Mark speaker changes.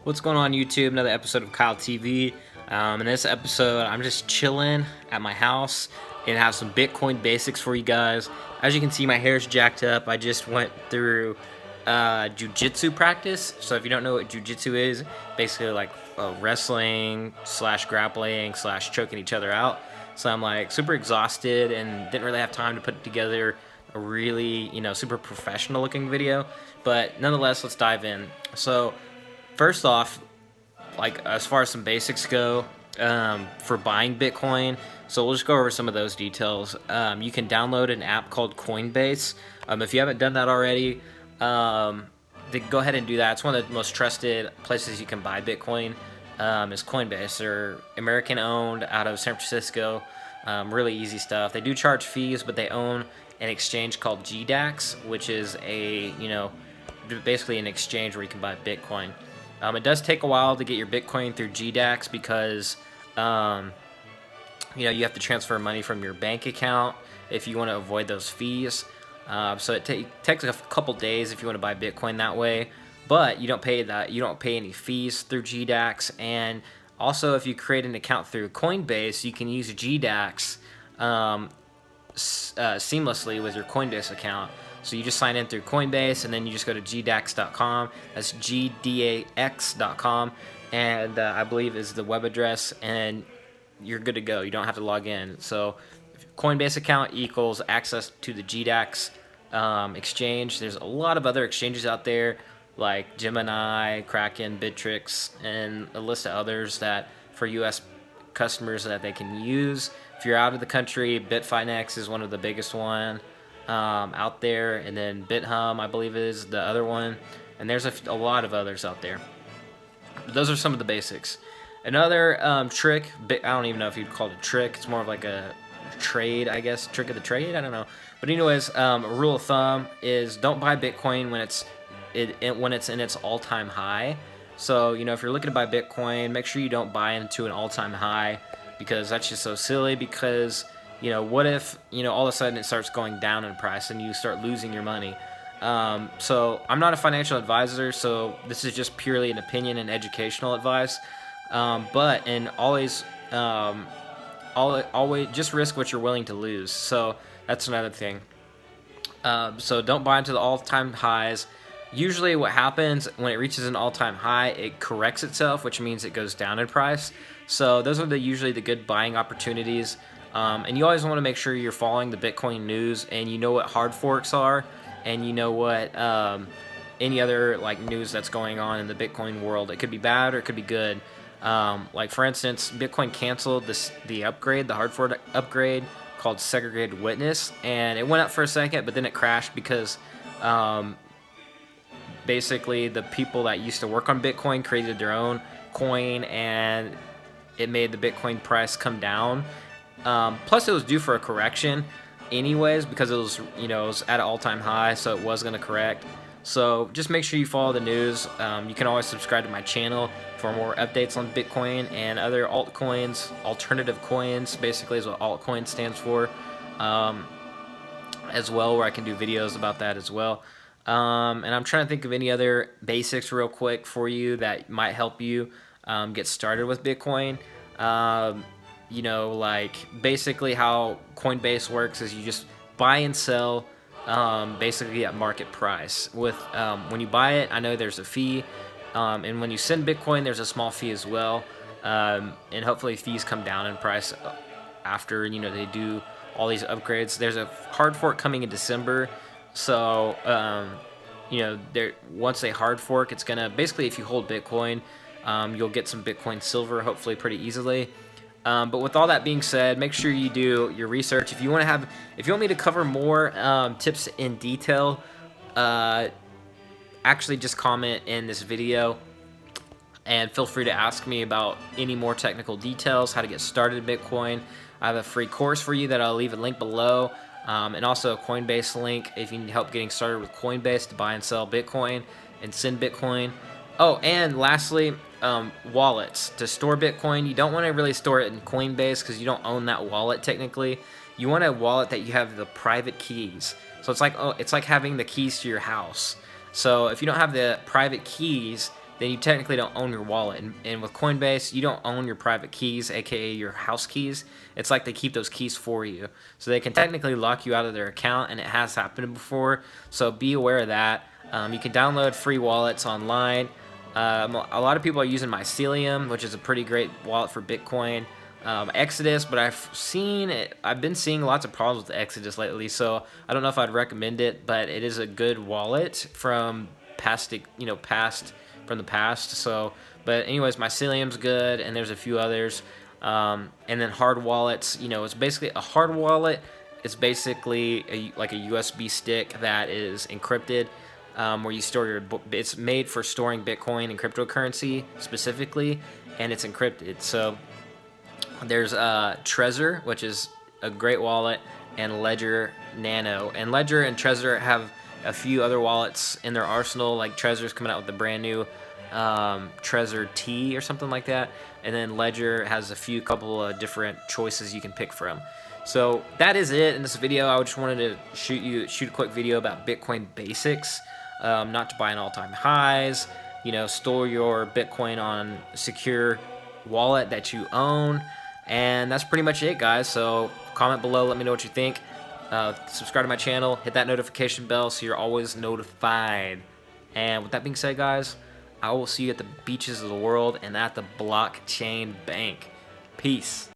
Speaker 1: What's going on YouTube? Another episode of Kyle TV. In this episode, I'm just chilling at my house and have some Bitcoin basics for you guys. As you can see, my hair's jacked up. I just went through jiu-jitsu practice. So if you don't know what jiu-jitsu is, basically like wrestling slash grappling slash choking each other out. So I'm like super exhausted and didn't really have time to put together a really, super professional looking video. But nonetheless, let's dive in. So first off, like as far as some basics go, for buying Bitcoin, so we'll just go over some of those details. You can download an app called COINBASE. If you haven't done that already, go ahead and do that. It's one of the most trusted places you can buy Bitcoin. Is COINBASE. They're American owned, out of San Francisco. Really easy stuff. They do charge fees, but they own an exchange called GDAX, which is basically an exchange where you can buy Bitcoin. It does take a while to get your Bitcoin through GDAX because, you have to transfer money from your bank account if you want to avoid those fees. So it takes a couple days if you want to buy Bitcoin that way, but you don't pay that. You don't pay any fees through GDAX. And also, if you create an account through Coinbase, you can use GDAX seamlessly with your Coinbase account. So you just sign in through Coinbase, and then you just go to GDAX.com. That's GDAX.com, and I believe is the web address, and you're good to go. You don't have to log in. So Coinbase account equals access to the GDAX exchange. There's a lot of other exchanges out there like Gemini, Kraken, Bittrex, and a list of others that for U.S. customers that they can use. If you're out of the country, Bitfinex is one of the biggest one out there, and then BitHum, I believe, is the other one, and there's a lot of others out there. Those are some of the basics. Another trick, I don't even know if you'd call it a trick, it's more of like a trade, I guess, trick of the trade, I don't know. But anyways, a rule of thumb is don't buy Bitcoin when it's in its all-time high. So, if you're looking to buy Bitcoin, make sure you don't buy into an all-time high, because that's just so silly. Because what if all of a sudden it starts going down in price and you start losing your money? So I'm not a financial advisor, so this is just purely an opinion and educational advice. But always just risk what you're willing to lose. So that's another thing. So don't buy into the all-time highs. Usually what happens when it reaches an all-time high, it corrects itself, which means it goes down in price. So those are usually the good buying opportunities. And you always want to make sure you're following the Bitcoin news, and you know what hard forks are, and you know what any other news that's going on in the Bitcoin world. It could be bad or it could be good. Like for instance, Bitcoin canceled the hard fork upgrade called Segregated Witness, and it went up for a second, but then it crashed because basically the people that used to work on Bitcoin created their own coin, and it made the Bitcoin price come down. Plus it was due for a correction anyways, because it was at an all-time high, so it was going to correct. So just make sure you follow the news. You can always subscribe to my channel for more updates on Bitcoin and other altcoins. Alternative coins basically is what altcoin stands for, as well, where I can do videos about that as well. And I'm trying to think of any other basics real quick for you that might help you get started with Bitcoin. Basically how Coinbase works is you just buy and sell basically at market price. With when you buy it, I know there's a fee, and when you send Bitcoin, there's a small fee as well, and hopefully fees come down in price after they do all these upgrades. There's a hard fork coming in December, so once they hard fork, it's gonna basically, if you hold Bitcoin, you'll get some Bitcoin Silver hopefully pretty easily. But with all that being said, make sure you do your research. If you want me to cover more tips in detail, actually just comment in this video, and feel free to ask me about any more technical details, how to get started in Bitcoin. I have a free course for you that I'll leave a link below, and also a Coinbase link if you need help getting started with Coinbase to buy and sell Bitcoin and send Bitcoin. Oh, and lastly, wallets. To store Bitcoin, you don't want to really store it in Coinbase because you don't own that wallet technically. You want a wallet that you have the private keys. So it's like having the keys to your house. So if you don't have the private keys, then you technically don't own your wallet. And with Coinbase, you don't own your private keys, aka your house keys. It's like they keep those keys for you. So they can technically lock you out of their account, and it has happened before. So be aware of that. You can download free wallets online. A lot of people are using Mycelium, which is a pretty great wallet for Bitcoin. Exodus, but I've been seeing lots of problems with Exodus lately, so I don't know if I'd recommend it, but it is a good wallet from past from the past. So, but anyways, Mycelium's good, and there's a few others. And then Hardwallets, it's basically a hard wallet. It's basically like a USB stick that is encrypted, where you store your. It's made for storing Bitcoin and cryptocurrency specifically, and it's encrypted. So there's Trezor, which is a great wallet, and Ledger Nano. And Ledger and Trezor have a few other wallets in their arsenal, like Trezor's coming out with the brand new Trezor T or something like that. And then Ledger has a couple of different choices you can pick from. So that is it in this video. I just wanted to shoot a quick video about Bitcoin basics, not to buy an all-time highs. Store your Bitcoin on a secure wallet that you own. And that's pretty much it, guys. So comment below, let me know what you think. Subscribe to my channel, hit that notification bell so you're always notified. And with that being said, guys, I will see you at the beaches of the world and at the blockchain bank. Peace.